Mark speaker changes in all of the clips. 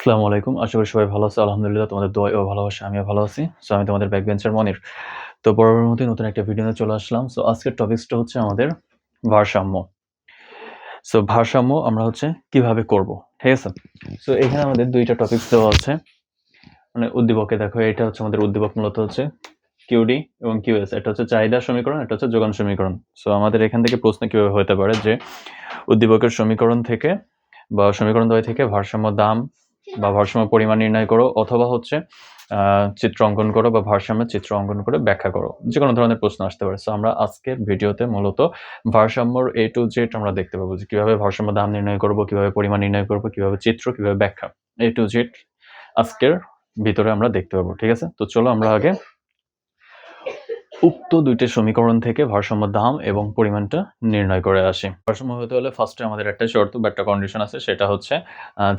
Speaker 1: আসসালামু আলাইকুম। আশা করি সবাই ভালো আছো। আলহামদুলিল্লাহ তোমাদের দোয়া ও ভালোবাসায় আমিও ভালো আছি। আমি তোমাদের ব্যাক বেঞ্চের মনির। তো বরাবরের মতোই নতুন একটা ভিডিও নিয়ে চলে আসলাম। আজকের টপিকসটা হচ্ছে আমাদের ভারসাম্য। ভারসাম্য আমরা কিভাবে করব? ঠিক আছে? এখানে আমাদের ২ টা টপিকস দেওয়া আছে। মানে উদ্দীপকে দেখো এটা হচ্ছে আমাদের উদ্দীপক মূলত হচ্ছে কিউডি এবং কিউএস। এটা হচ্ছে চাহিদা সমীকরণ, এটা হচ্ছে যোগান সমীকরণ। আমাদের এখান থেকে প্রশ্ন কিভাবে হতে পারে যে উদ্দীপকের সমীকরণ থেকে বা সমীকরণ দ্বয় থেকে ভারসাম্য দাম বা ভারসাম্য পরিমাণ নির্ণয় করো, অথবা চিত্র অঙ্কন করো বা ভারসাম্যের চিত্র অঙ্কন করে ব্যাখ্যা করো। যে কোনো ধরনের প্রশ্ন আসতে পারে। আমরা আজকের ভিডিওতে মূলত ভারসাম্যর A to Z আমরা দেখতে পাবো যে কিভাবে ভারসাম্য দাম নির্ণয় করব, কিভাবে পরিমাণ নির্ণয় করব, কিভাবে চিত্র, কিভাবে ব্যাখ্যা, A to Z আজকের ভিতরে আমরা দেখতে পাবো। ঠিক আছে? তো চলো আমরা আগে উক্ত ২ টি সমীকরণ থেকে ভারসাম্য দাম এবং পরিমাণটা নির্ণয় করে আসি। ভারসাম্য হতে হলে ফার্স্টে আমাদের একটা শর্ত বা একটা কন্ডিশন আছে, সেটা হচ্ছে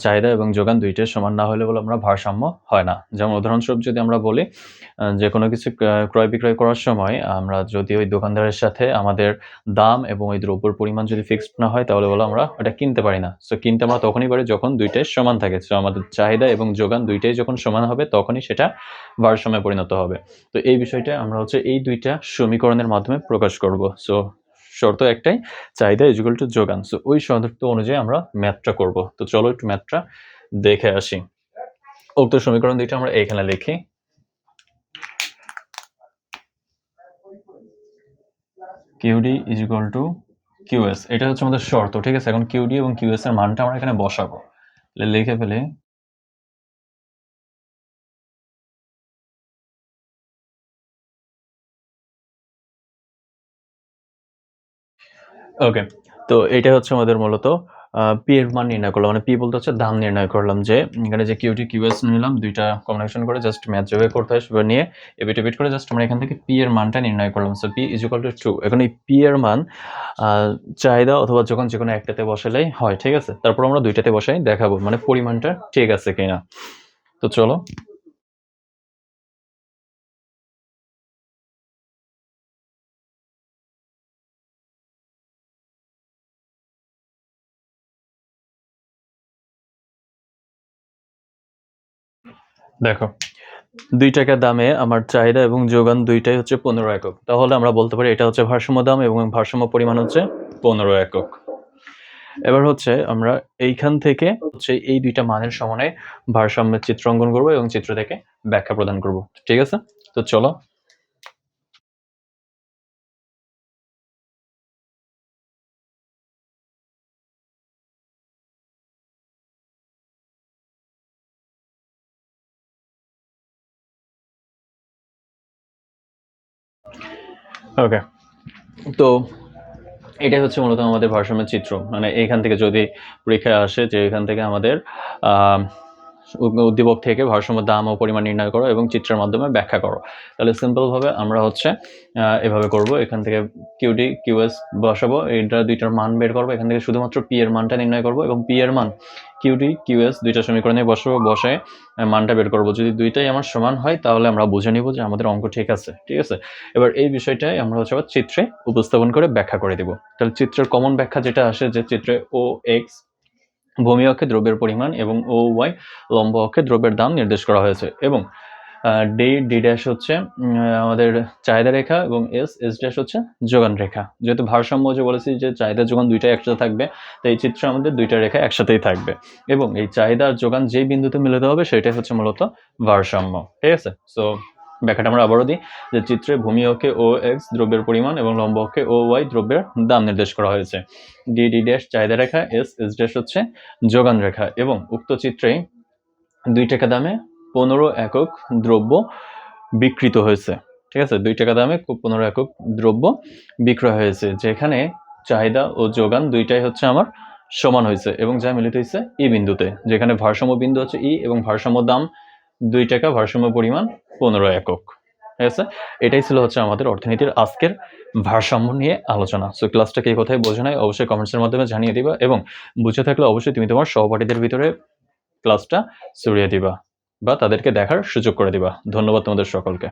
Speaker 1: চাহিদা এবং যোগান ২ টাই সমান না হলে বলে আমরা ভারসাম্য হয় না। যেমন উদাহরণস্বরূপ যদি আমরা বলি যে কোনো কিছু ক্রয় বিক্রয় করার সময় আমরা যদি ওই দোকানদারের সাথে আমাদের দাম এবং ওই দ্রব্যের পরিমাণ যদি ফিক্সড না হয় তাহলে বলে আমরা ওটা কিনতে পারি না। কিনতে আমরা তখনই পারি যখন ২ টাই সমান থাকে। আমাদের চাহিদা এবং যোগান ২ টাই যখন সমান হবে তখনই সেটা ভারসাম্যে পরিণত হবে। তো এই বিষয়টা আমরা এই ২ টা সমীকরণের মাধ্যমে প্রকাশ করব। শর্ত একটাই, চাহিদা ইকুয়াল টু যোগান। ওই শর্ত অনুযায়ী আমরা ম্যাথটা করব। তো চলো একটু ম্যাথটা দেখে আসি। উক্ত সমীকরণ ২ টা আমরা এখানে লিখি। QD is equal to QS, এটা হচ্ছে আমাদের শর্ত। ঠিক আছে? এখন QD এবং QS এর মানটা আমরা এখানে বসাবো। লিখে ফেলি। ওকে। তো এটা হচ্ছে আমাদের মূলত P এর মান নির্ণয় করলাম। মানে P বলতে হচ্ছে দাম নির্ণয় করলাম, যে এখানে যে QD QS নিলাম, ২ টা কম্বিনেশন করে জাস্ট ম্যাথ যেভাবে করতে হয় সেভাবে নিয়ে এবিট এবিট করে জাস্ট আমরা এখান থেকে P এর মানটা নির্ণয় করলাম। P is equal to 2। এখন এই P এর মান চাহিদা অথবা যোগান যেকোনো একটাতে বসালেই হয়। ঠিক আছে? তারপর আমরা ২ টাতে বসাই, দেখাবো মানে পরিমাণটা ঠিক আছে কিনা। তো চলো। দেখো, ২ টাকা দামে আমার চাহিদা এবং যোগান ২ টাই হচ্ছে ১৫ একক। তাহলে আমরা বলতে পারি এটা হচ্ছে ভারসাম্য দাম এবং ভারসাম্য পরিমাণ হচ্ছে ১৫ একক। এবার আমরা এইখান থেকে এই ২ টা মানের সমানে ভারসাম্যের চিত্র অঙ্কন করব এবং চিত্র থেকে ব্যাখ্যা প্রদান করব। ঠিক আছে? তো চলো। ওকে। তো এটাই হচ্ছে মূলত আমাদের ভারসাম্যের চিত্র। মানে এইখান থেকে যদি পরীক্ষায় আসে যে এখান থেকে আমাদের উদ্দীপক থেকে ভারসাম্য দাম ও পরিমাণ নির্ণয় করো এবং চিত্রের মাধ্যমে ব্যাখ্যা করো, তাহলে সিম্পলভাবে আমরা এভাবে করব। এখান থেকে কিউডি কিউএস বসাবো, এটা ২টার মান বের করবো। এখান থেকে শুধুমাত্র পি এর মানটা নির্ণয় করব এবং পি এর মান কিউডি কিউএস ২টা সমীকরণে বসাবো, বসায় মানটা বের করব। যদি ২টাই আমার সমান হয় তাহলে আমরা বুঝে নিব যে আমাদের অঙ্ক ঠিক আছে। ঠিক আছে? এবার এই বিষয়টাই আমরা আবার চিত্রে উপস্থাপন করে ব্যাখ্যা করে দিব। তাহলে চিত্রের কমন ব্যাখ্যা যেটা আসে, যে চিত্রে ও এক্স ভূমি অক্ষে দ্রব্যের পরিমাণ এবং ও ওয়াই লম্ব অক্ষে দ্রব্যের দাম নির্দেশ করা হয়েছে, এবং ডি ড্যাশ হচ্ছে আমাদের চাহিদা রেখা এবং এস ড্যাশ হচ্ছে যোগান রেখা। যেহেতু ভারসাম্য যে বলেছি যে চাহিদা যোগান ২টাই একসাথে থাকবে, তো এই চিত্রে আমাদের ২টা রেখা একসাথেই থাকবে এবং এই চাহিদা আর যোগান যেই বিন্দুতে মিলিত হবে সেটাই হচ্ছে মূলত ভারসাম্য। ঠিক আছে? ব্যাখ্যাটা আমরা আবারও দিই, যে চিত্রে ভূমি অক্ষে ও এক্স দ্রব্যের পরিমাণ এবং লম্ব অক্ষে ও ওয়াই দ্রব্যের দাম নির্দেশ করা হয়েছে। ডি ডি ড্যাশ চাহিদা রেখা, এস ড্যাশ হচ্ছে যোগান রেখা, এবং উক্ত চিত্রে ২ টাকা দামে ১৫ একক দ্রব্য বিক্রিত হয়েছে। ঠিক আছে? ২ টাকা দামে ১৫ একক দ্রব্য বিক্রয় হয়েছে, যেখানে চাহিদা ও যোগান ২টাই হচ্ছে আমার সমান হয়েছে এবং যা মিলিত হয়েছে ই বিন্দুতে, যেখানে ভারসাম্য বিন্দু হচ্ছে ই এবং ভারসাম্য দাম ২ টাকা, ভারসাম্য পরিমাণ ১৫ একক। ঠিক আছে? এটাই ছিল আমাদের অর্থনীতির আজকের ভারসাম্য নিয়ে আলোচনা। ক্লাসটা কে কোথায় বোঝে নাই অবশ্যই কমেন্টসের মাধ্যমে জানিয়ে দিবা, এবং বুঝে থাকলে অবশ্যই তুমি তোমার সহপাঠীদের ভিতরে ক্লাসটা ছড়িয়ে দিবা বা তাদেরকে দেখার সুযোগ করে দিবা। ধন্যবাদ তোমাদের সকলকে।